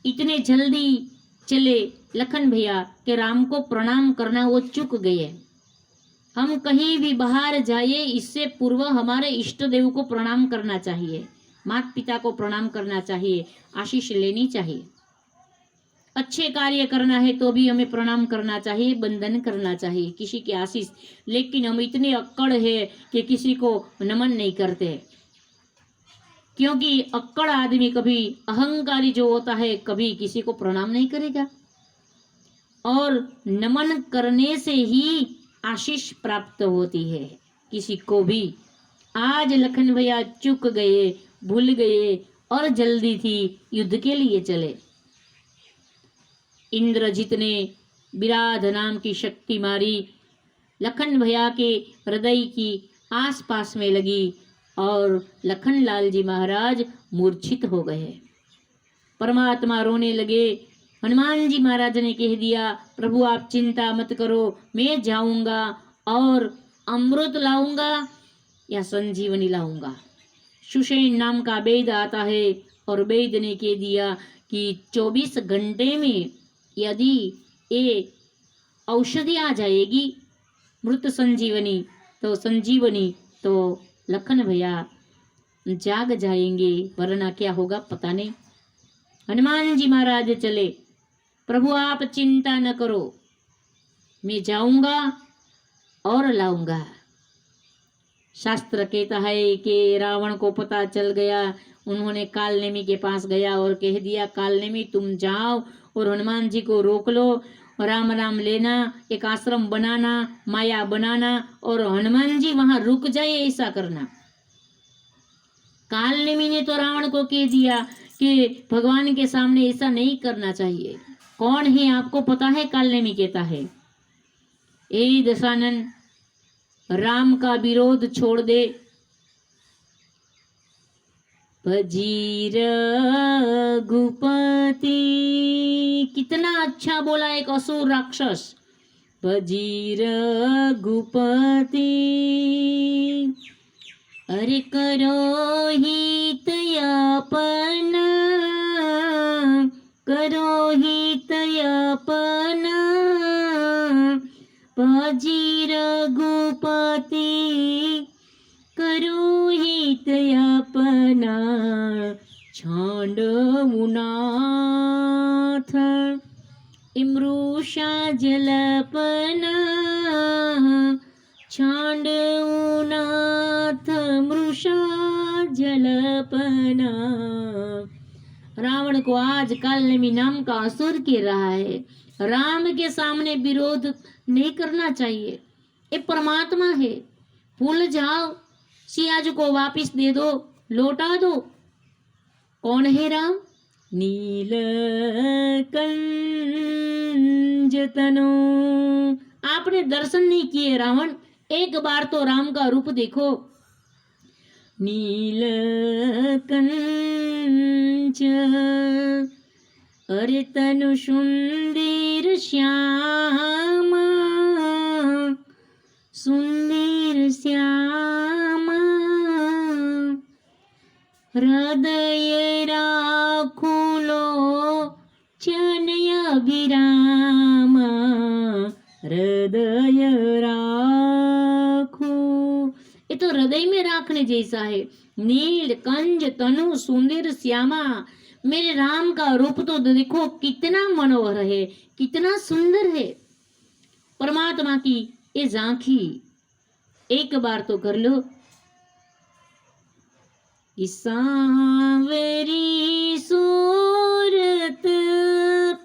इतने जल्दी चले लखन भैया कि राम को प्रणाम करना वो चूक गए। हम कहीं भी बाहर जाइए इससे पूर्व हमारे इष्ट देव को प्रणाम करना चाहिए, माता पिता को प्रणाम करना चाहिए, आशीष लेनी चाहिए। अच्छे कार्य करना है तो भी हमें प्रणाम करना चाहिए, बंदन करना चाहिए, किसी की आशीष। लेकिन हम इतने अक्कड़ है कि किसी को नमन नहीं करते, क्योंकि अक्कड़ आदमी कभी अहंकारी जो होता है कभी किसी को प्रणाम नहीं करेगा, और नमन करने से ही आशीष प्राप्त होती है किसी को भी। आज लखन भैया चूक गए, भूल गए और जल्दी थी, युद्ध के लिए चले। इंद्रजित ने विराध नाम की शक्ति मारी, लखन भैया के हृदय की आसपास में लगी और लखन लाल जी महाराज मूर्छित हो गए। परमात्मा रोने लगे। हनुमान जी महाराज ने कह दिया, प्रभु आप चिंता मत करो, मैं जाऊंगा और अमृत लाऊंगा या संजीवनी लाऊंगा। सुषेण नाम का वेद आता है और वेद ने कह दिया कि 24 घंटे में यदि ये औषधि आ जाएगी मृत संजीवनी, तो लखन भैया जाग जाएंगे, वरना क्या होगा पता नहीं। हनुमान जी महाराज चले, प्रभु आप चिंता न करो, मैं जाऊंगा और लाऊंगा। शास्त्र कहता है कि रावण को पता चल गया, उन्होंने कालनेमी के पास गया और कह दिया, कालनेमी तुम जाओ और हनुमान जी को रोक लो, राम राम लेना, एक आश्रम बनाना, माया बनाना और हनुमान जी वहां रुक जाए ऐसा करना। कालनेमी ने तो रावण को कह दिया कि भगवान के सामने ऐसा नहीं करना चाहिए। कौन है आपको पता है? कालनेमी कहता है, ए दशानन, राम का विरोध छोड़ दे। भजी रघुपति, कितना अच्छा बोला एक असुर राक्षस। भजी रघुपति, अरे करो हित अपना, करो हित अपना, भजी रघुपति, करो हित अपना, छांडव नाथ इमृषा जलपना, छांडव नाथ मृषा जलपना। रावण को आज कालनेमी नाम का असुर कह रहा है, राम के सामने विरोध नहीं करना चाहिए। ये परमात्मा है, भूल जाओ, सियाज को वापिस दे दो, लौटा दो। कौन है राम? नील कंज तनु। आपने दर्शन नहीं किए रावण, एक बार तो राम का रूप देखो। नील कंज, अरे तनु सुंदर श्यामा, सुंदर श्यामा, हृदय राखुलो चनया विरामा, हृदय राखो। ये तो हृदय में राखने जैसा है। नील कंज तनु सुंदर श्यामा, मेरे राम का रूप तो देखो कितना मनोहर है, कितना सुंदर है। परमात्मा की ये झांकी एक बार तो कर लो। सांवरी सूरत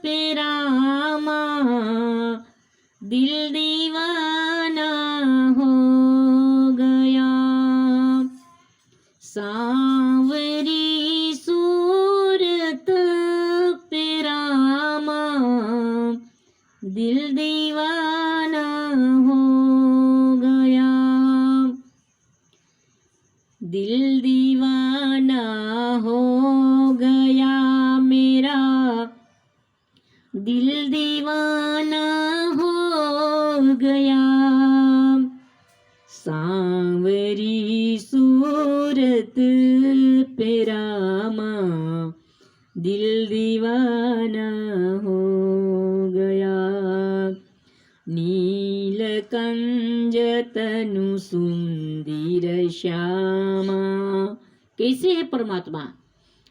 पे रामा, दिल दीवाना हो गया। सांवरी सूरत पे रामा, दिल दीवाना हो गया। दिल दीवाना हो गया मेरा, दिल दीवाना हो गया। सांवरी सूरत पे रामा, दिल दीवाना हो गया। नीलकंज तनु सुंदर श्यामा। कैसे है परमात्मा?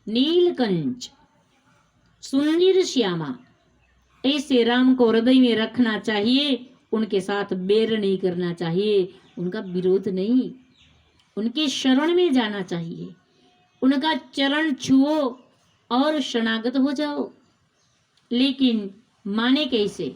नीलकंज सुंदर श्यामा। ऐसे राम को हृदय में रखना चाहिए, उनके साथ बैर नहीं करना चाहिए, उनका विरोध नहीं, उनके शरण में जाना चाहिए, उनका चरण छुओ और शरणागत हो जाओ। लेकिन माने कैसे?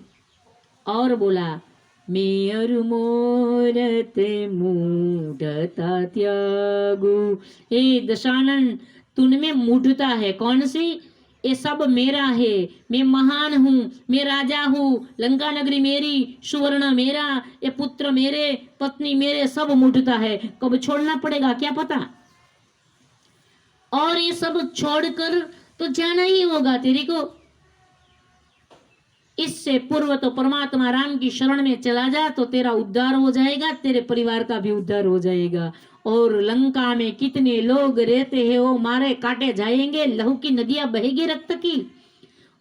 और बोला, मेयर मोरत मूढ़ता त्यागु। हे दशानन, तुनमें मूढ़ता है। कौन सी? ये सब मेरा है, मैं महान हूँ, मैं राजा हूँ, लंका नगरी मेरी, सुवर्ण मेरा, ये पुत्र मेरे, पत्नी मेरे, सब मूढ़ता है। कब छोड़ना पड़ेगा क्या पता? और ये सब छोड़कर तो जाना ही होगा तेरे को। इससे पूर्व तो परमात्मा राम की शरण में चला जा तो तेरा उद्धार हो जाएगा, तेरे परिवार का भी उद्धार हो जाएगा। और लंका में कितने लोग रहते हैं वो मारे काटे जाएंगे, लहू की नदियां बहेगी रक्त की,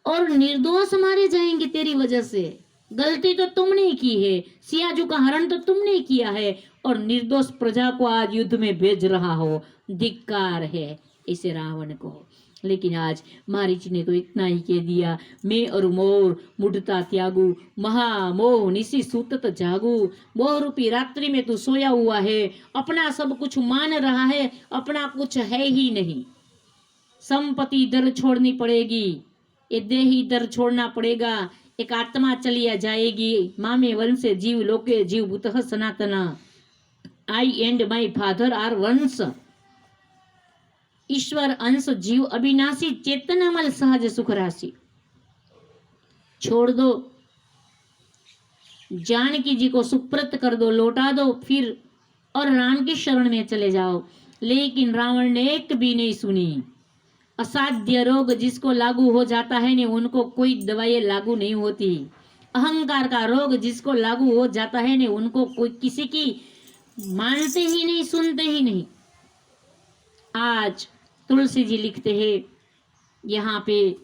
और निर्दोष मारे जाएंगे तेरी वजह से। गलती तो तुमने की है, सियाजू का हरण तो तुमने किया है, और निर्दोष प्रजा को आज युद्ध में भेज रहा हो। धिक्कार है इसे रावण को। लेकिन आज मारीच ने तो इतना ही कह दिया, मैं और मोर मुढ़ता त्यागू, महामोह निसी सूतत जागू। मोह रूपी रात्रि में तू सोया हुआ है, अपना सब कुछ मान रहा है, अपना कुछ है ही नहीं। संपत्ति दर छोड़नी पड़ेगी, ये देही दर छोड़ना पड़ेगा, एक आत्मा चलिया जाएगी। मामे वंशे जीव लोके जीव भूतः सनातना। आई एंड माई फादर आर वंश। ईश्वर अंश जीव अविनाशी, चेतनामल सहज सुख राशि। छोड़ दो, जानकी जी को सुप्रत कर दो, लौटा दो फिर, और राम की शरण में चले जाओ। लेकिन रावण ने एक भी नहीं सुनी। असाध्य रोग जिसको लागू हो जाता है ने उनको कोई दवाई लागू नहीं होती। अहंकार का रोग जिसको लागू हो जाता है ने उनको कोई किसी की मानते ही नहीं, सुनते ही नहीं। आज तुलसी जी लिखते हैं, यहाँ पे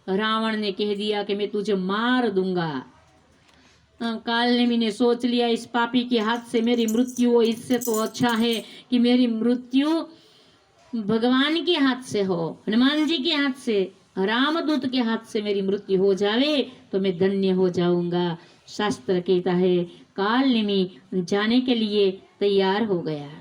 रावण ने कह दिया कि मैं तुझे मार दूंगा। कालनेमी ने सोच लिया इस पापी के हाथ से मेरी मृत्यु हो, इससे तो अच्छा है कि मेरी मृत्यु भगवान के हाथ से हो, हनुमान जी के हाथ से, रामदूत के हाथ से मेरी मृत्यु हो जावे तो मैं धन्य हो जाऊंगा। शास्त्र कहता है कालनेमी जाने के लिए तैयार हो गया।